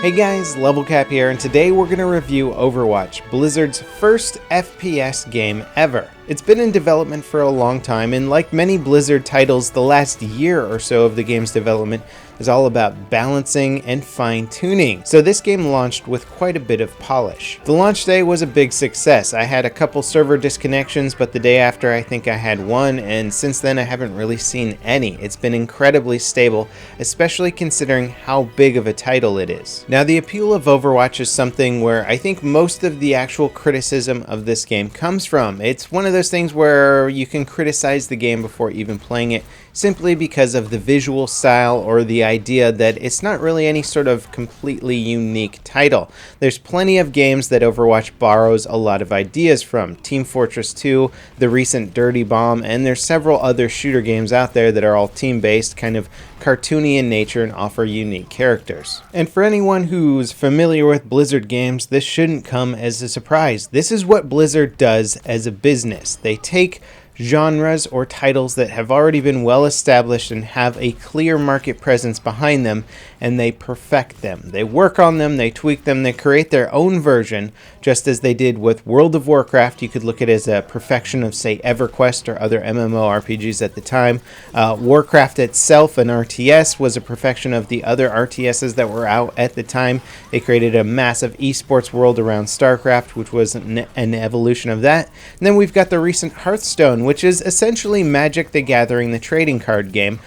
Hey guys, LevelCap here, and today we're going to review Overwatch, Blizzard's first FPS game ever. It's been in development for a long time, and like many Blizzard titles, the last year or so of the game's development is all about balancing and fine-tuning. So this game launched with quite a bit of polish. The launch day was a big success. I had a couple server disconnections, but the day after I think I had one, and since then I haven't really seen any. It's been incredibly stable, especially considering how big of a title it is. Now, the appeal of Overwatch is something where I think most of the actual criticism of this game comes from. It's one of those things where you can criticize the game before even playing it, simply because of the visual style or the idea that it's not really any sort of completely unique title. There's plenty of games that Overwatch borrows a lot of ideas from. Team Fortress 2, the recent Dirty Bomb, and there's several other shooter games out there that are all team-based, kind of cartoony in nature and offer unique characters. And for anyone who's familiar with Blizzard games, this shouldn't come as a surprise. This is what Blizzard does as a business. They take genres or titles that have already been well established and have a clear market presence behind them, and they perfect them. They work on them, they tweak them, they create their own version, just as they did with World of Warcraft. You could look at it as a perfection of, say, EverQuest or other MMORPGs at the time. Warcraft itself, an RTS, was a perfection of the other RTSs that were out at the time. They created a massive esports world around StarCraft, which was an evolution of that. And then we've got the recent Hearthstone, which is essentially Magic the Gathering, the trading card game,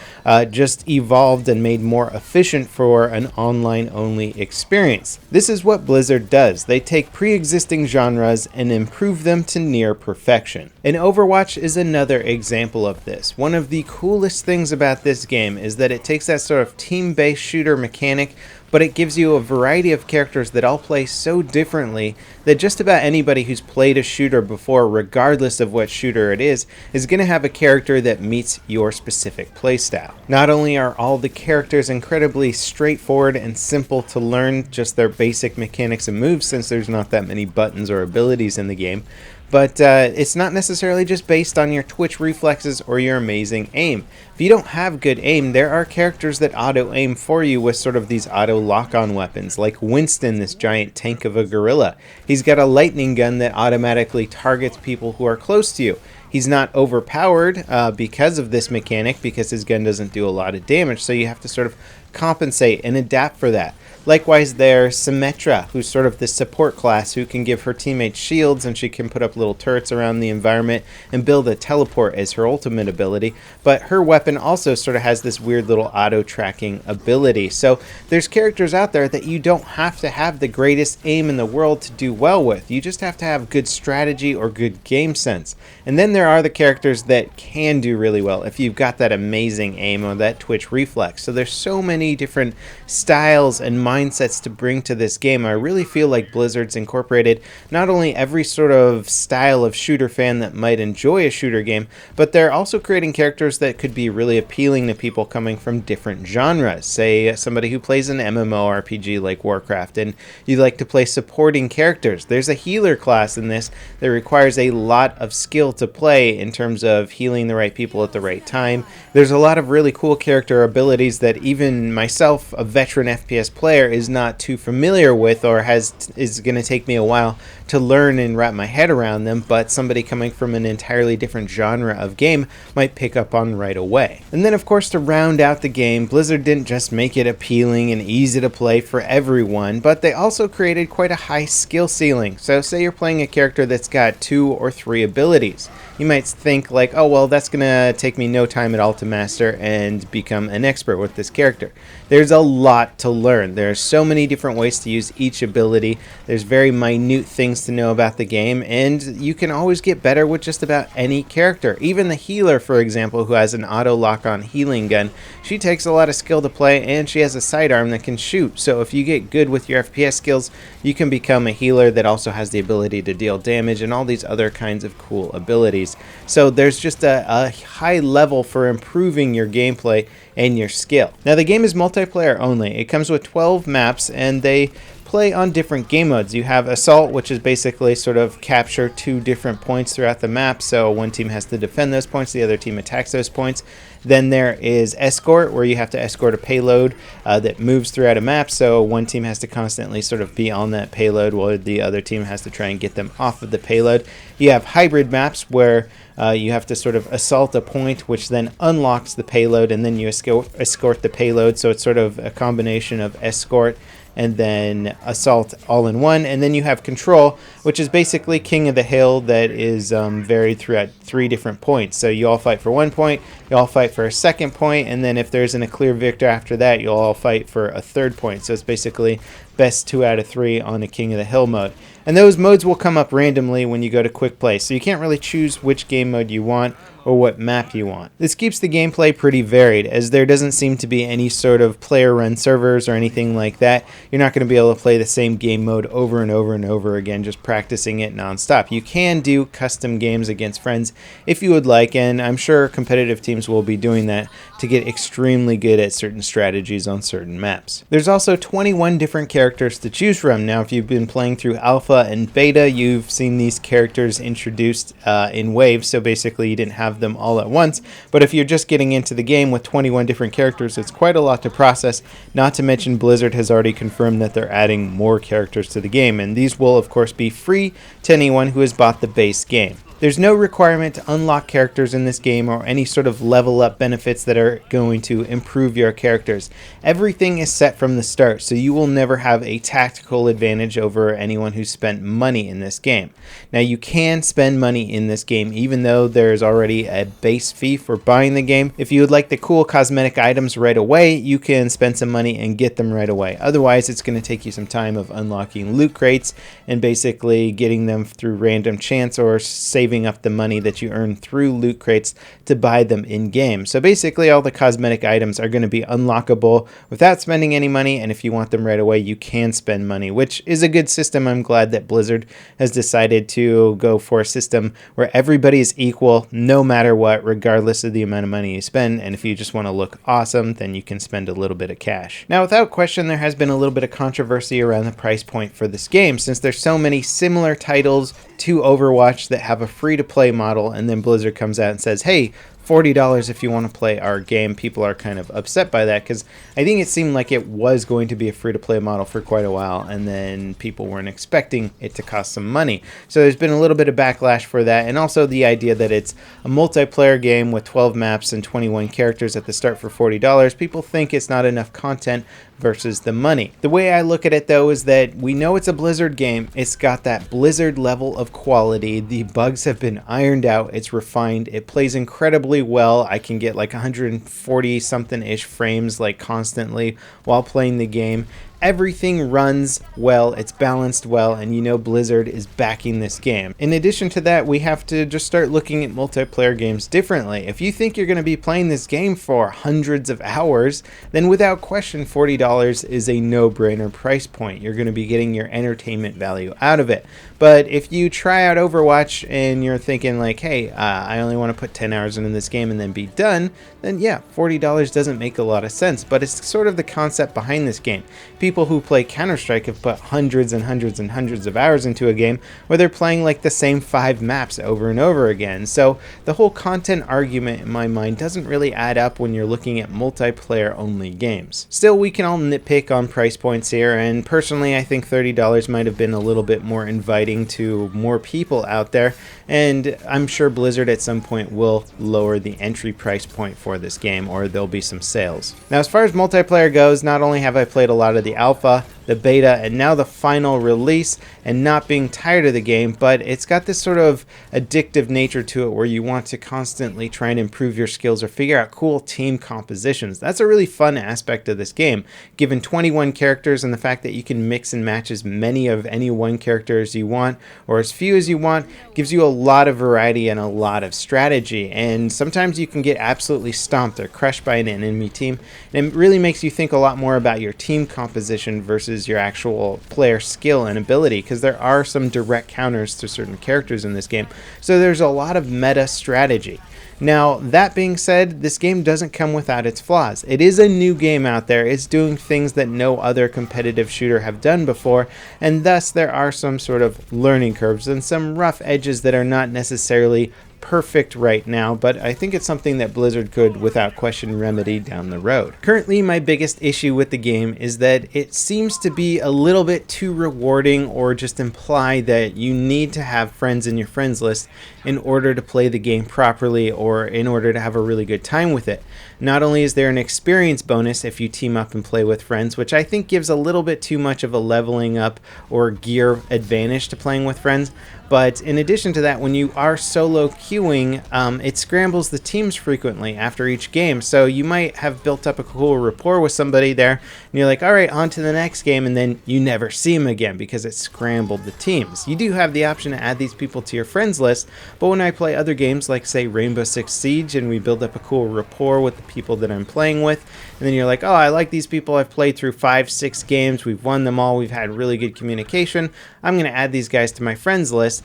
just evolved and made more efficient for an online-only experience. This is what Blizzard does. They take pre-existing genres and improve them to near perfection. And Overwatch is another example of this. One of the coolest things about this game is that it takes that sort of team-based shooter mechanic, but it gives you a variety of characters that all play so differently that just about anybody who's played a shooter before, regardless of what shooter it is going to have a character that meets your specific playstyle. Not only are all the characters incredibly straightforward and simple to learn, just their basic mechanics and moves, since there's not that many buttons or abilities in the game, but it's not necessarily just based on your twitch reflexes or your amazing aim. If you don't have good aim, there are characters that auto-aim for you with sort of these auto-lock-on weapons, like Winston, this giant tank of a gorilla. He's got a lightning gun that automatically targets people who are close to you. He's not overpowered because of this mechanic, because his gun doesn't do a lot of damage, so you have to sort of compensate and adapt for that. Likewise, there's Symmetra, who's sort of the support class who can give her teammates shields, and she can put up little turrets around the environment and build a teleport as her ultimate ability. But her weapon also sort of has this weird little auto-tracking ability. So there's characters out there that you don't have to have the greatest aim in the world to do well with. You just have to have good strategy or good game sense. And then there are the characters that can do really well if you've got that amazing aim or that twitch reflex. So there's so many different styles and mindsets to bring to this game. I really feel like Blizzard's incorporated not only every sort of style of shooter fan that might enjoy a shooter game, but they're also creating characters that could be really appealing to people coming from different genres. Say somebody who plays an MMORPG like Warcraft and you like to play supporting characters. There's a healer class in this that requires a lot of skill to play in terms of healing the right people at the right time. There's a lot of really cool character abilities that even myself, a veteran FPS player, is not too familiar with, or is going to take me a while to learn and wrap my head around them, but somebody coming from an entirely different genre of game might pick up on right away. And then of course, to round out the game, Blizzard didn't just make it appealing and easy to play for everyone, but they also created quite a high skill ceiling. So say you're playing a character that's got 2 or 3 abilities. You might think like, oh well, that's gonna take me no time at all to master and become an expert with this character. There's a lot to learn. There's so many different ways to use each ability. There's very minute things to know about the game, and you can always get better with just about any character. Even the healer, for example, who has an auto lock-on healing gun, she takes a lot of skill to play, and she has a sidearm that can shoot. So if you get good with your FPS skills, you can become a healer that also has the ability to deal damage and all these other kinds of cool abilities. So there's just a high level for improving your gameplay and your skill. Now the game is multiplayer only. It comes with 12 maps, and they play on different game modes. You have Assault, which is basically sort of capture 2 different points throughout the map, so one team has to defend those points, the other team attacks those points. Then there is Escort, where you have to escort a payload that moves throughout a map, so one team has to constantly sort of be on that payload while the other team has to try and get them off of the payload. You have hybrid maps where you have to sort of assault a point, which then unlocks the payload, and then you escort the payload, so it's sort of a combination of escort and then assault all in one. And then you have control, which is basically king of the hill that is varied throughout 3 different points. So you all fight for 1 point, you all fight for a 2nd point, and then if there isn't a clear victor after that, you'll all fight for a 3rd point. So it's basically best 2 out of 3 on a king of the hill mode. And those modes will come up randomly when you go to quick play, so you can't really choose which game mode you want or what map you want. This keeps the gameplay pretty varied, as there doesn't seem to be any sort of player-run servers or anything like that. You're not going to be able to play the same game mode over and over and over again, just practicing it non-stop. You can do custom games against friends if you would like, and I'm sure competitive teams will be doing that to get extremely good at certain strategies on certain maps. There's also 21 different characters to choose from. Now, if you've been playing through Alpha and Beta, you've seen these characters introduced in waves, so basically you didn't have them all at once. But if you're just getting into the game with 21 different characters, it's quite a lot to process, not to mention Blizzard has already confirmed that they're adding more characters to the game, and these will of course be free to anyone who has bought the base game. There's no requirement to unlock characters in this game or any sort of level up benefits that are going to improve your characters. Everything is set from the start, so you will never have a tactical advantage over anyone who spent money in this game. Now, you can spend money in this game even though there's already a base fee for buying the game. If you would like the cool cosmetic items right away, you can spend some money and get them right away. Otherwise, it's going to take you some time of unlocking loot crates and basically getting them through random chance or saving up the money that you earn through loot crates to buy them in game. So basically all the cosmetic items are going to be unlockable without spending any money, and if you want them right away you can spend money, which is a good system. I'm glad that Blizzard has decided to go for a system where everybody is equal no matter what, regardless of the amount of money you spend, and if you just want to look awesome then you can spend a little bit of cash. Now, without question, there has been a little bit of controversy around the price point for this game, since there's so many similar titles to Overwatch that have a free-to-play model, and then Blizzard comes out and says, hey, $40 if you want to play our game. People are kind of upset by that because I think it seemed like it was going to be a free-to-play model for quite a while, and then people weren't expecting it to cost some money. So there's been a little bit of backlash for that, and also the idea that it's a multiplayer game with 12 maps and 21 characters at the start for $40. People think it's not enough content versus the money. The way I look at it though is that we know it's a Blizzard game. It's got that Blizzard level of quality. The bugs have been ironed out. It's refined. It plays incredibly well. I can get like 140 something ish frames like constantly while playing the game. Everything runs well, it's balanced well, and you know Blizzard is backing this game. In addition to that, we have to just start looking at multiplayer games differently. If you think you're going to be playing this game for hundreds of hours, then without question $40 is a no-brainer price point. You're going to be getting your entertainment value out of it. But if you try out Overwatch and you're thinking like, hey, I only want to put 10 hours into this game and then be done, then yeah, $40 doesn't make a lot of sense. But it's sort of the concept behind this game. People who play Counter-Strike have put hundreds and hundreds and hundreds of hours into a game where they're playing like the same 5 maps over and over again. So the whole content argument in my mind doesn't really add up when you're looking at multiplayer only games. Still, we can all nitpick on price points here, and personally I think $30 might have been a little bit more inviting to more people out there, and I'm sure Blizzard at some point will lower the entry price point for this game, or there'll be some sales. Now, as far as multiplayer goes, not only have I played a lot of the alpha, the beta, and now the final release, and not being tired of the game, but it's got this sort of addictive nature to it where you want to constantly try and improve your skills or figure out cool team compositions. That's a really fun aspect of this game. Given 21 characters and the fact that you can mix and match as many of any one character as you want, or as few as you want, gives you a lot of variety and a lot of strategy. And sometimes you can get absolutely stomped or crushed by an enemy team, and it really makes you think a lot more about your team composition versus versus your actual player skill and ability, because there are some direct counters to certain characters in this game. So there's a lot of meta strategy. Now, that being said, this game doesn't come without its flaws. It is a new game out there. It's doing things that no other competitive shooter have done before, and thus there are some sort of learning curves and some rough edges that are not necessarily perfect right now, but I think it's something that Blizzard could without question remedy down the road. Currently, my biggest issue with the game is that it seems to be a little bit too rewarding, or just imply that you need to have friends in your friends list in order to play the game properly, or in order to have a really good time with it. Not only is there an experience bonus if you team up and play with friends, which I think gives a little bit too much of a leveling up or gear advantage to playing with friends, but in addition to that, when you are solo queuing, it scrambles the teams frequently after each game. So you might have built up a cool rapport with somebody there, and you're like, all right, on to the next game, and then you never see them again because it scrambled the teams. You do have the option to add these people to your friends list, but when I play other games like, say, Rainbow Six Siege, and we build up a cool rapport with the people that I'm playing with, and then you're like, oh, I like these people, I've played through 5-6 games, we've won them all, we've had really good communication, I'm going to add these guys to my friends list.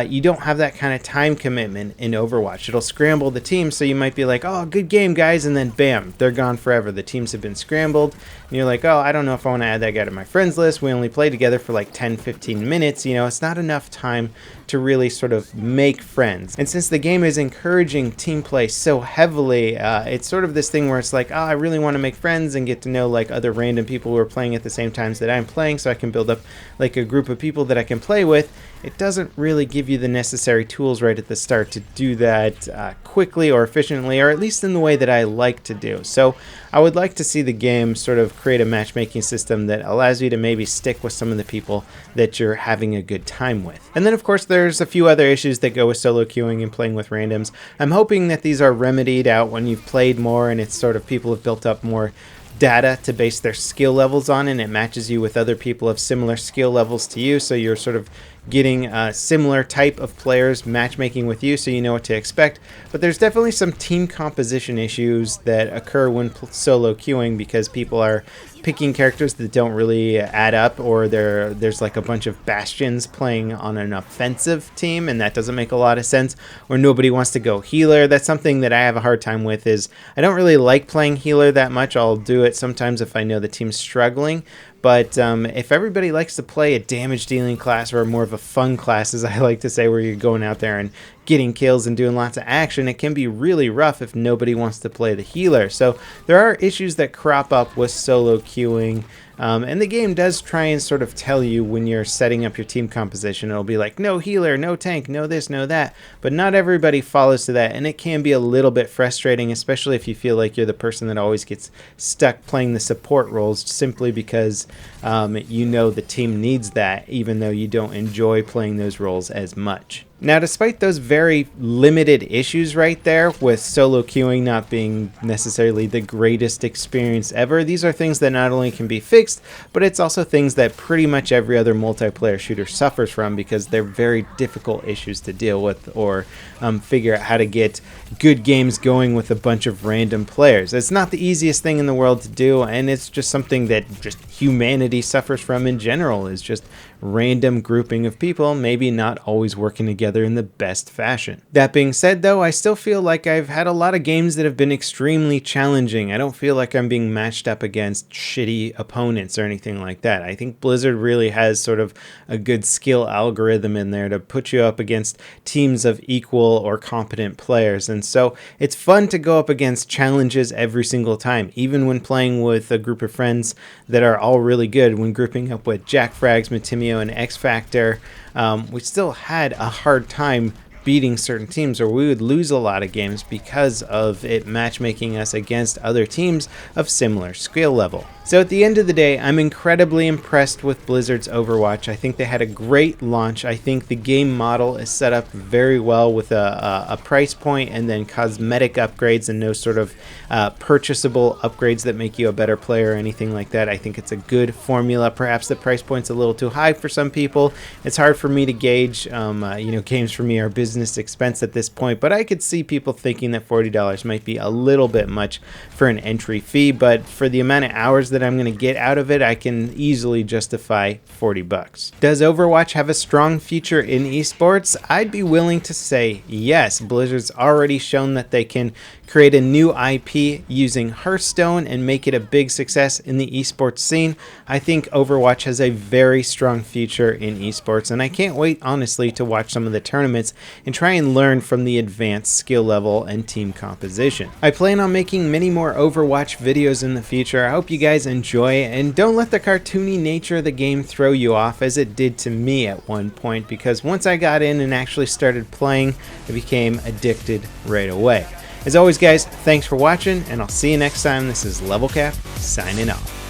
You don't have that kind of time commitment in Overwatch. It'll scramble the team, so you might be like, oh, good game, guys, and then bam, they're gone forever. The teams have been scrambled, and you're like, oh, I don't know if I want to add that guy to my friends list. We only play together for like 10-15 minutes. You know, it's not enough time to really sort of make friends. And since the game is encouraging team play so heavily, it's sort of this thing where it's like, oh, I really want to make friends and get to know like other random people who are playing at the same times that I'm playing, so I can build up like a group of people that I can play with. It doesn't really give you the necessary tools right at the start to do that quickly or efficiently, or at least in the way that I like to do. So I would like to see the game sort of create a matchmaking system that allows you to maybe stick with some of the people that you're having a good time with. And then of course there's a few other issues that go with solo queuing and playing with randoms. I'm hoping that these are remedied out when you've played more, and it's sort of people have built up more data to base their skill levels on, and it matches you with other people of similar skill levels to you, so you're sort of getting a similar type of players matchmaking with you, so you know what to expect. But there's definitely some team composition issues that occur when solo queuing, because people are picking characters that don't really add up, or there's like a bunch of bastions playing on an offensive team, and that doesn't make a lot of sense, or nobody wants to go healer. That's something that I have a hard time with. Is I don't really like playing healer that much. I'll do it sometimes if I know the team's struggling, but if everybody likes to play a damage dealing class, or more of a fun class, as I like to say, where you're going out there and getting kills and doing lots of action, it can be really rough if nobody wants to play the healer. So there are issues that crop up with solo queuing. And the game does try and sort of tell you when you're setting up your team composition. It'll be like, no healer, no tank, no this, no that. But not everybody follows to that, and it can be a little bit frustrating, especially if you feel like you're the person that always gets stuck playing the support roles, simply because you know the team needs that, even though you don't enjoy playing those roles as much. Now, despite those very limited issues right there, with solo queuing not being necessarily the greatest experience ever, these are things that not only can be fixed, but it's also things that pretty much every other multiplayer shooter suffers from, because they're very difficult issues to deal with, or figure out how to get good games going with a bunch of random players. It's not the easiest thing in the world to do, and it's just something that just humanity suffers from in general, is just random grouping of people maybe not always working together in the best fashion. That being said, though, I still feel like I've had a lot of games that have been extremely challenging. I don't feel like I'm being matched up against shitty opponents or anything like that. I think Blizzard really has sort of a good skill algorithm in there to put you up against teams of equal or competent players, and so it's fun to go up against challenges every single time, even when playing with a group of friends that are all really good. When grouping up with Jack Frags, Matimio, and X Factor, we still had a hard time beating certain teams, or we would lose a lot of games because of it matchmaking us against other teams of similar skill level. So at the end of the day, I'm incredibly impressed with Blizzard's Overwatch. I think they had a great launch. I think the game model is set up very well with a price point, and then cosmetic upgrades, and no sort of purchasable upgrades that make you a better player or anything like that. I think it's a good formula. Perhaps the price point's a little too high for some people. It's hard for me to gauge. Games for me are business business expense at this point, but I could see people thinking that $40 might be a little bit much for an entry fee, but for the amount of hours that I'm going to get out of it, I can easily justify $40. Does Overwatch have a strong future in esports? I'd be willing to say yes. Blizzard's already shown that they can create a new IP using Hearthstone and make it a big success in the esports scene. I think Overwatch has a very strong future in esports, and I can't wait, honestly, to watch some of the tournaments and try and learn from the advanced skill level and team composition. I plan on making many more Overwatch videos in the future. I hope you guys enjoy, and don't let the cartoony nature of the game throw you off as it did to me at one point, because once I got in and actually started playing, I became addicted right away. As always, guys, thanks for watching, and I'll see you next time. This is LevelCap, signing off.